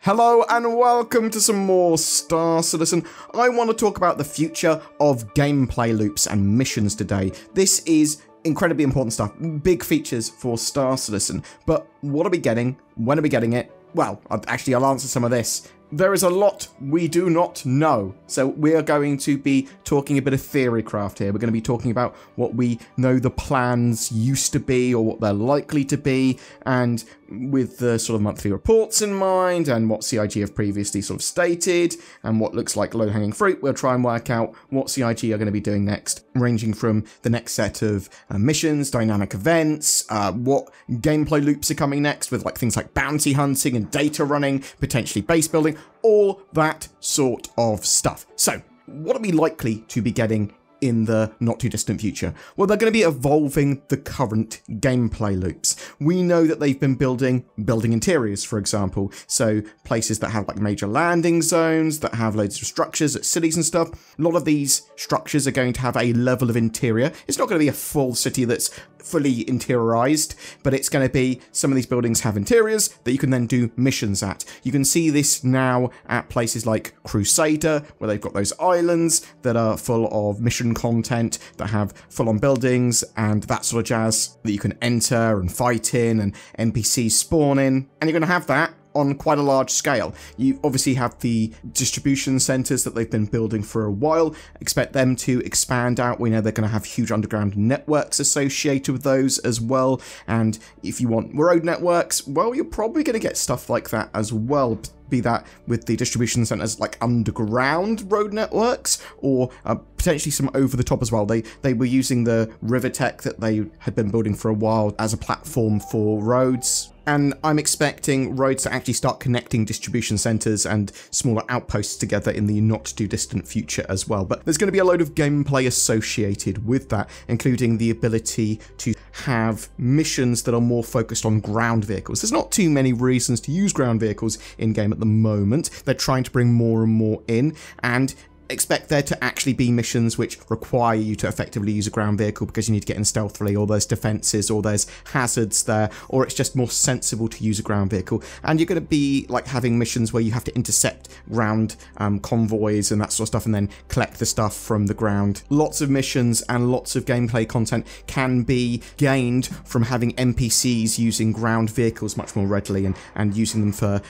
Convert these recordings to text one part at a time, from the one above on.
Hello and welcome to some more Star Citizen. I want to talk about the future of gameplay loops and missions today. This is incredibly important stuff, big features for Star Citizen. But what are we getting? When are we getting it? Well, I'll answer some of this. There is a lot we do not know, so we are going to be talking a bit of theory craft here. We're going to be talking about what we know the plans used to be or what they're likely to be, and with the sort of monthly reports in mind and what CIG have previously sort of stated and what looks like low-hanging fruit, we'll try and work out what CIG are going to be doing next, ranging from the next set of missions, dynamic events, what gameplay loops are coming next with like things like bounty hunting and data running, potentially base building, all that sort of stuff. So, what are we likely to be getting in the not too distant future? Well, they're going to be evolving the current gameplay loops. We know that they've been building interiors, for example, so places that have like major landing zones, that have loads of structures at cities and stuff. A lot of these structures are going to have a level of interior. It's not going to be a full city that's fully interiorized, but it's going to be some of these buildings have interiors that you can then do missions at. You can see this now at places like Crusader, where they've got those islands that are full of mission content, that have full-on buildings and that sort of jazz that you can enter and fight in and NPCs spawn in, and you're going to have that on quite a large scale. You obviously have the distribution centers that they've been building for a while. Expect them to expand out. We know they're going to have huge underground networks associated with those as well. And if you want road networks, well, you're probably going to get stuff like that as well. Be that with the distribution centers like underground road networks, or potentially some over the top as well. They were using the river tech that they had been building for a while as a platform for roads. And I'm expecting roads to actually start connecting distribution centers and smaller outposts together in the not too distant future as well. But there's going to be a load of gameplay associated with that, including the ability to have missions that are more focused on ground vehicles. There's not too many reasons to use ground vehicles in-game at the moment. They're trying to bring more and more in, and expect there to actually be missions which require you to effectively use a ground vehicle because you need to get in stealthily, or there's defenses, or there's hazards there, or it's just more sensible to use a ground vehicle. And you're going to be like having missions where you have to intercept ground convoys and that sort of stuff and then collect the stuff from the ground. Lots of missions and lots of gameplay content can be gained from having NPCs using ground vehicles much more readily and using them for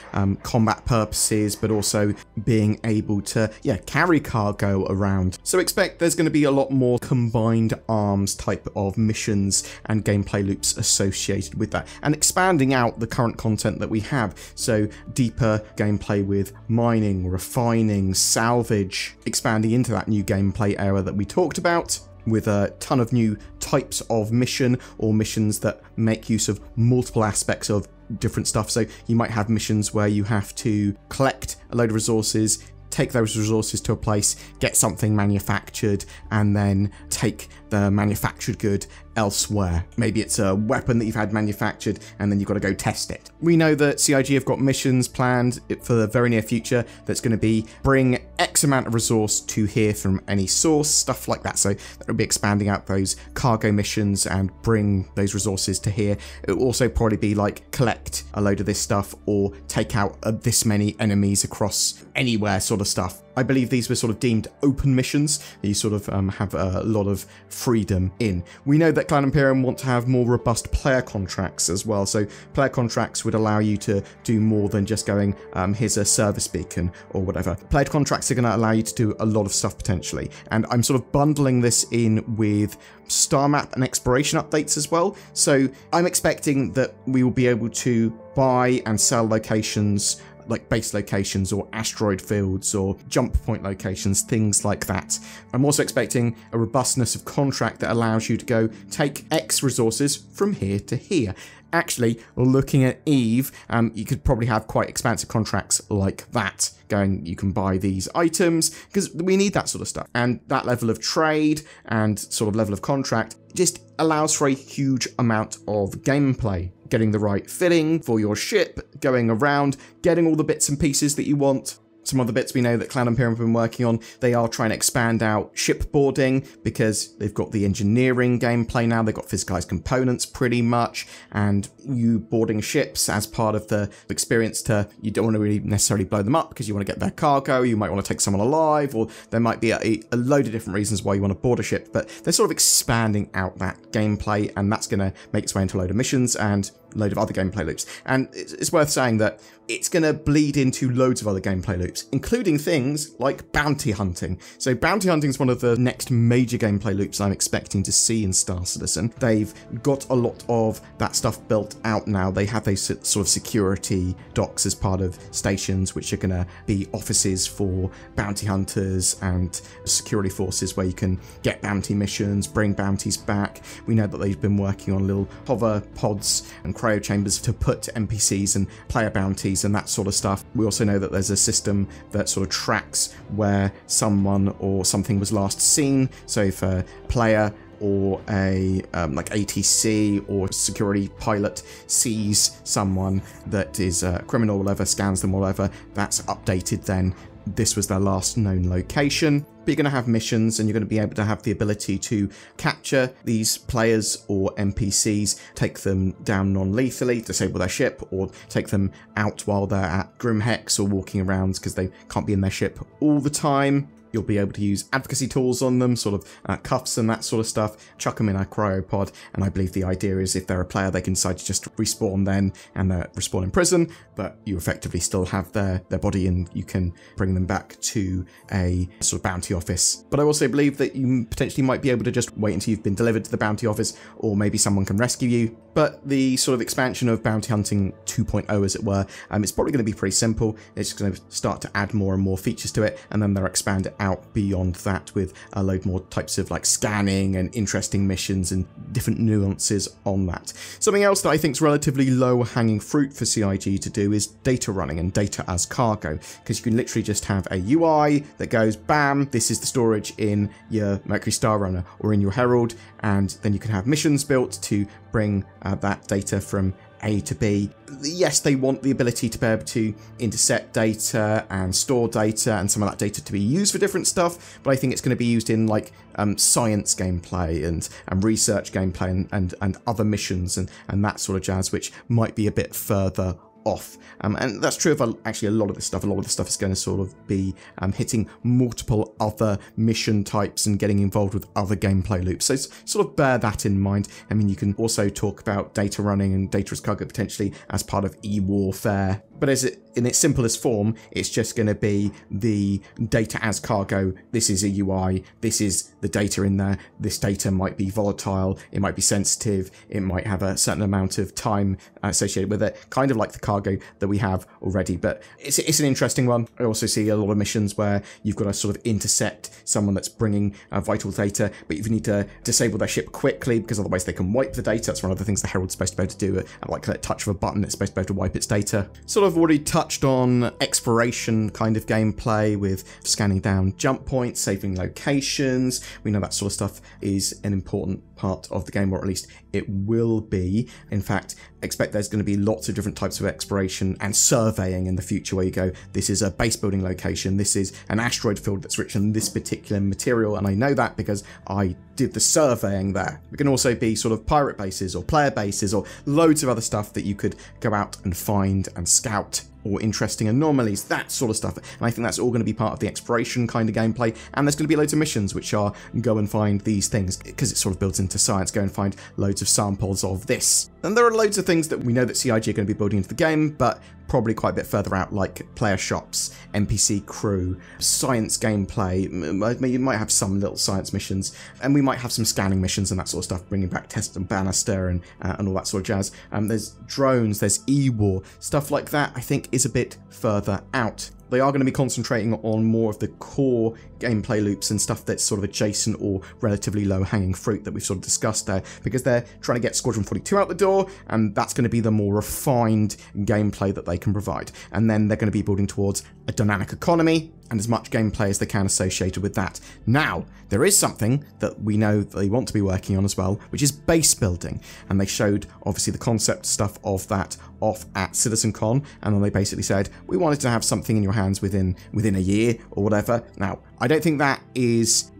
combat purposes, but also being able to carry cargo around. So expect there's going to be a lot more combined arms type of missions and gameplay loops associated with that, and expanding out the current content that we have. So deeper gameplay with mining, refining, salvage, expanding into that new gameplay era that we talked about, with a ton of new types of mission, or missions that make use of multiple aspects of different stuff. So you might have missions where you have to collect a load of resources, take those resources to a place, get something manufactured, and then take the manufactured good elsewhere. Maybe it's a weapon that you've had manufactured and then you've got to go test it. We know that CIG have got missions planned for the very near future that's going to be bring X amount of resource to here from any source, stuff like that. So that will be expanding out those cargo missions and bring those resources to here. It will also probably be like collect a load of this stuff or take out this many enemies across anywhere sort of stuff. I believe these were sort of deemed open missions that you sort of have a lot of freedom in. We know that Cloud Imperium want to have more robust player contracts as well. So player contracts would allow you to do more than just going, here's a service beacon or whatever. Player contracts are going to allow you to do a lot of stuff potentially. And I'm sort of bundling this in with star map and exploration updates as well. So I'm expecting that we will be able to buy and sell locations like base locations or asteroid fields or jump point locations, things like that. I'm also expecting a robustness of contract that allows you to go take X resources from here to here. Actually, looking at EVE, you could probably have quite expansive contracts like that. Going, you can buy these items, because we need that sort of stuff. And that level of trade and sort of level of contract just allows for a huge amount of gameplay. Getting the right fitting for your ship, going around, getting all the bits and pieces that you want, Some other bits we know that Cloud Imperium have been working on, they are trying to expand out shipboarding because they've got the engineering gameplay now, they've got physicalized components pretty much, and you boarding ships as part of the experience you don't want to really necessarily blow them up because you want to get their cargo, you might want to take someone alive, or there might be a load of different reasons why you want to board a ship, but they're sort of expanding out that gameplay, and that's going to make its way into a load of missions and a load of other gameplay loops. And it's worth saying that it's going to bleed into loads of other gameplay loops, including things like bounty hunting. So bounty hunting is one of the next major gameplay loops I'm expecting to see in Star Citizen. They've got a lot of that stuff built out now. They have those sort of security docks as part of stations, which are going to be offices for bounty hunters and security forces where you can get bounty missions, bring bounties back. We know that they've been working on little hover pods and cryo chambers to put NPCs and player bounties and that sort of stuff. We also know that there's a system that sort of tracks where someone or something was last seen. So if a player or a like ATC or security pilot sees someone that is a criminal or whatever, scans them or whatever, that's updated then. This was their last known location. But you're going to have missions, and you're going to be able to have the ability to capture these players or NPCs, take them down non-lethally, disable their ship, or take them out while they're at Grim Hex or walking around because they can't be in their ship all the time. You'll be able to use advocacy tools on them, sort of cuffs and that sort of stuff, chuck them in a cryopod, and I believe the idea is if they're a player, they can decide to just respawn then, and respawn in prison, but you effectively still have their body and you can bring them back to a sort of bounty office. But I also believe that you potentially might be able to just wait until you've been delivered to the bounty office, or maybe someone can rescue you. But the sort of expansion of bounty hunting 2.0, as it were, it's probably going to be pretty simple. It's going to start to add more and more features to it, and then they'll expand it out beyond that with a load more types of like scanning and interesting missions and different nuances on that. Something else that I think is relatively low-hanging fruit for CIG to do is data running and data as cargo, because you can literally just have a UI that goes, bam, this is the storage in your Mercury Star Runner or in your Herald, and then you can have missions built to bring that data from A to B. Yes, they want the ability to be able to intercept data and store data and some of that data to be used for different stuff, but I think it's going to be used in like science gameplay and research gameplay and other missions and that sort of jazz, which might be a bit further off. And that's true of actually a lot of this stuff. A lot of this stuff is going to sort of be hitting multiple other mission types and getting involved with other gameplay loops. So sort of bear that in mind. I mean, you can also talk about data running and data as cargo potentially as part of e-warfare. But in its simplest form, it's just going to be the data as cargo. This is a UI. This is the data in there. This data might be volatile. It might be sensitive. It might have a certain amount of time associated with it, kind of like the cargo that we have already. But it's an interesting one. I also see a lot of missions where you've got to sort of intercept someone that's bringing vital data, but you need to disable their ship quickly because otherwise they can wipe the data. That's one of the things the Herald's supposed to be able to do. At like a touch of a button, it's supposed to be able to wipe its data. Sort of already touched on exploration kind of gameplay with scanning down jump points, saving locations. We know that sort of stuff is an important part of the game, or at least it will be. In fact, expect there's going to be lots of different types of exploration and surveying in the future where you go, this is a base building location, this is an asteroid field that's rich in this particular material, and I know that because I did the surveying there. It can also be sort of pirate bases or player bases or loads of other stuff that you could go out and find and scout, or interesting anomalies, that sort of stuff. And I think that's all going to be part of the exploration kind of gameplay. And there's going to be loads of missions which are go and find these things, because it sort of builds into science, go and find loads of samples of this. And there are loads of things that we know that CIG are going to be building into the game, but probably quite a bit further out, like player shops, NPC crew, science gameplay. You might have some little science missions, and we might have some scanning missions and that sort of stuff, bringing back Test and Bannister and all that sort of jazz. There's drones, there's E-War, stuff like that I think is a bit further out. They are going to be concentrating on more of the core gameplay loops and stuff that's sort of adjacent or relatively low-hanging fruit that we've sort of discussed there, because they're trying to get Squadron 42 out the door, and that's going to be the more refined gameplay that they can provide. And then they're going to be building towards a dynamic economy, and as much gameplay as they can associated with that. Now, there is something that we know they want to be working on as well, which is base building. And they showed, obviously, the concept stuff of that off at CitizenCon, and then they basically said, we wanted to have something in your hands within a year or whatever. Now, I don't think that is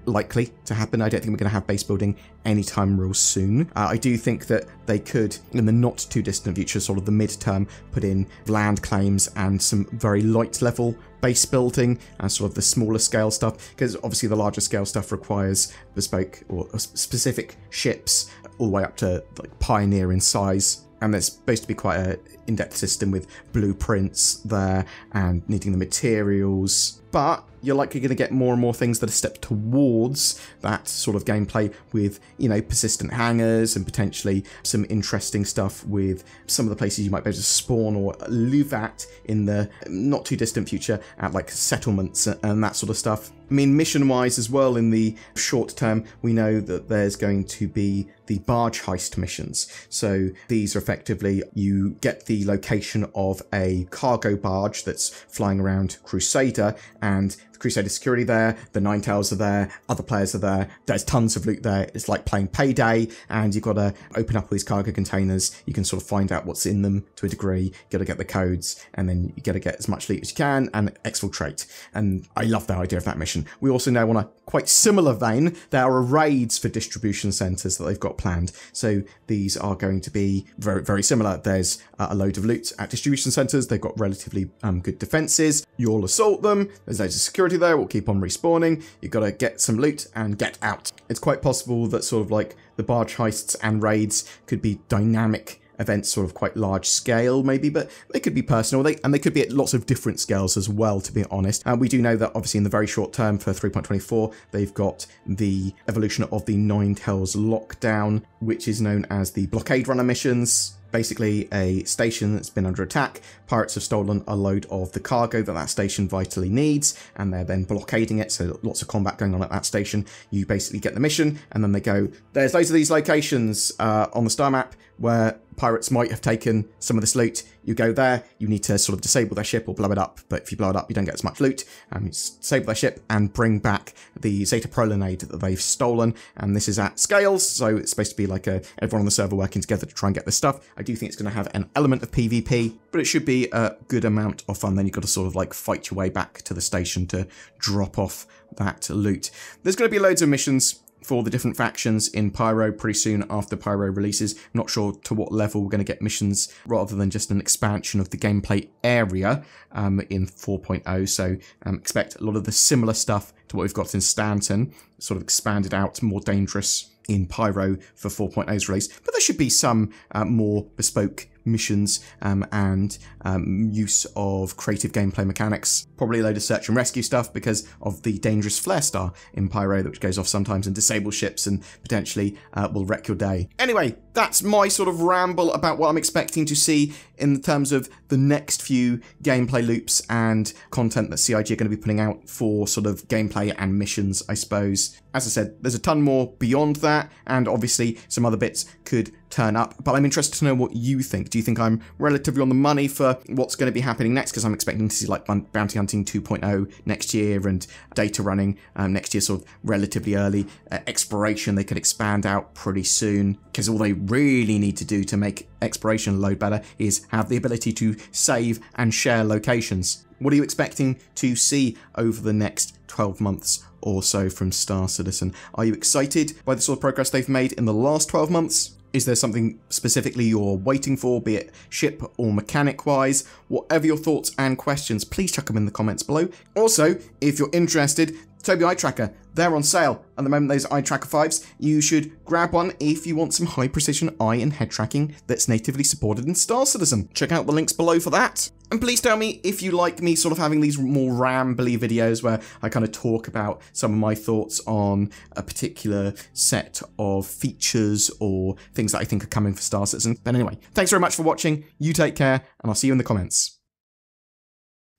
likely to happen. I don't think we're going to have base building anytime real soon. I do think that they could, in the not too distant future, sort of the mid-term, put in land claims and some very light level base building and sort of the smaller scale stuff, because obviously the larger scale stuff requires bespoke or specific ships all the way up to like Pioneer in size. And there's supposed to be quite an in-depth system with blueprints there and needing the materials. But you're likely going to get more and more things that are stepped towards that sort of gameplay with, you know, persistent hangars and potentially some interesting stuff with some of the places you might be able to spawn or live at in the not too distant future at like settlements and that sort of stuff. I mean, mission-wise as well, in the short term, we know that there's going to be the barge heist missions. So these are effectively, you get the location of a cargo barge that's flying around Crusader, and Crusader security there, the Ninetales are there, other players are there, there's tons of loot there. It's like playing Payday, and you've got to open up all these cargo containers. You can sort of find out what's in them to a degree, you got to get the codes, and then you got to get as much loot as you can and exfiltrate. And I love the idea of that mission. We also know on a quite similar vein, there are raids for distribution centres that they've got planned. So these are going to be very, very similar. There's a load of loot at distribution centres. They've got relatively good defences. You'll assault them. There's loads of security there. We'll keep on respawning. You've got to get some loot and get out. It's quite possible that sort of like the barge heists and raids could be dynamic events, sort of quite large scale maybe, but they could be personal, and they could be at lots of different scales as well, to be honest. We do know that obviously in the very short term for 3.24 they've got the evolution of the Ninetales lockdown, which is known as the blockade runner missions. Basically a station that's been under attack. Pirates have stolen a load of the cargo that station vitally needs, and they're then blockading it, so lots of combat going on at that station. You basically get the mission, and then they go, there's loads of these locations on the star map where pirates might have taken some of this loot. You go there, you need to sort of disable their ship or blow it up, but if you blow it up you don't get as much loot. You disable their ship and bring back the Zeta Prolonade that they've stolen, and this is at scales, so it's supposed to be like everyone on the server working together to try and get this stuff. I do think it's going to have an element of PvP, but it should be a good amount of fun. Then you've got to sort of like fight your way back to the station to drop off that loot. There's going to be loads of missions for the different factions in Pyro pretty soon after Pyro releases. I'm not sure to what level we're going to get missions rather than just an expansion of the gameplay area in 4.0. So expect a lot of the similar stuff to what we've got in Stanton, sort of expanded out, more dangerous in Pyro for 4.0's release. But there should be some more bespoke missions and use of creative gameplay mechanics. Probably a load of search and rescue stuff because of the dangerous flare star in Pyro, which goes off sometimes and disables ships and potentially will wreck your day. Anyway, that's my sort of ramble about what I'm expecting to see in terms of the next few gameplay loops and content that CIG are going to be putting out for sort of gameplay and missions, I suppose. As I said, there's a ton more beyond that, and obviously some other bits could turn up, but I'm interested to know what you think. Do you think I'm relatively on the money for what's going to be happening next? Because I'm expecting to see like Bounty Hunting 2.0 next year and data running next year, sort of relatively early. Exploration, they could expand out pretty soon, because all they really need to do to make exploration load better is have the ability to save and share locations. What are you expecting to see over the next 12 months or so from Star Citizen? Are you excited by the sort of progress they've made in the last 12 months? Is there something specifically you're waiting for, be it ship or mechanic-wise? Whatever your thoughts and questions, please chuck them in the comments below. Also, if you're interested, Tobii Eye Tracker, they're on sale. At the moment, those Eye Tracker 5s. You should grab one if you want some high-precision eye and head tracking that's natively supported in Star Citizen. Check out the links below for that. And please tell me if you like me sort of having these more rambly videos where I kind of talk about some of my thoughts on a particular set of features or things that I think are coming for Star Citizen. But anyway, thanks very much for watching. You take care, and I'll see you in the comments.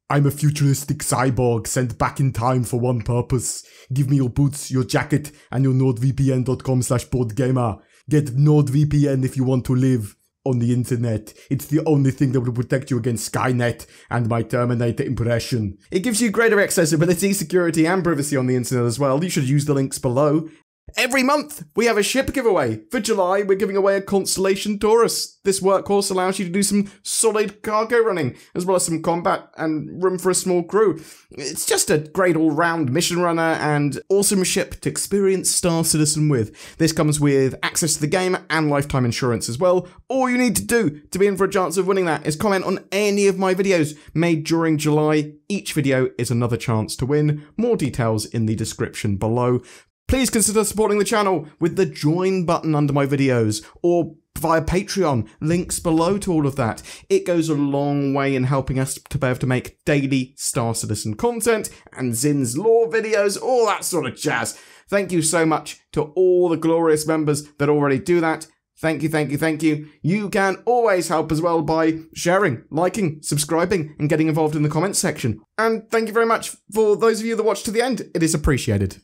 I'm a futuristic cyborg sent back in time for one purpose. Give me your boots, your jacket, and your NordVPN.com/BoredGamer. Get NordVPN if you want to live. on the internet. It's the only thing that will protect you against Skynet and my Terminator impression. It gives you greater accessibility, security, and privacy on the internet as well. You should use the links below. Every month, we have a ship giveaway. For July, we're giving away a Constellation Taurus. This workhorse allows you to do some solid cargo running, as well as some combat and room for a small crew. It's just a great all-round mission runner and awesome ship to experience Star Citizen with. This comes with access to the game and lifetime insurance as well. All you need to do to be in for a chance of winning that is comment on any of my videos made during July. Each video is another chance to win. More details in the description below. Please consider supporting the channel with the join button under my videos or via Patreon, links below to all of that. It goes a long way in helping us to be able to make daily Star Citizen content and Zin's lore videos, all that sort of jazz. Thank you so much to all the glorious members that already do that. Thank you, thank you, thank you. You can always help as well by sharing, liking, subscribing, and getting involved in the comments section. And thank you very much for those of you that watched to the end. It is appreciated.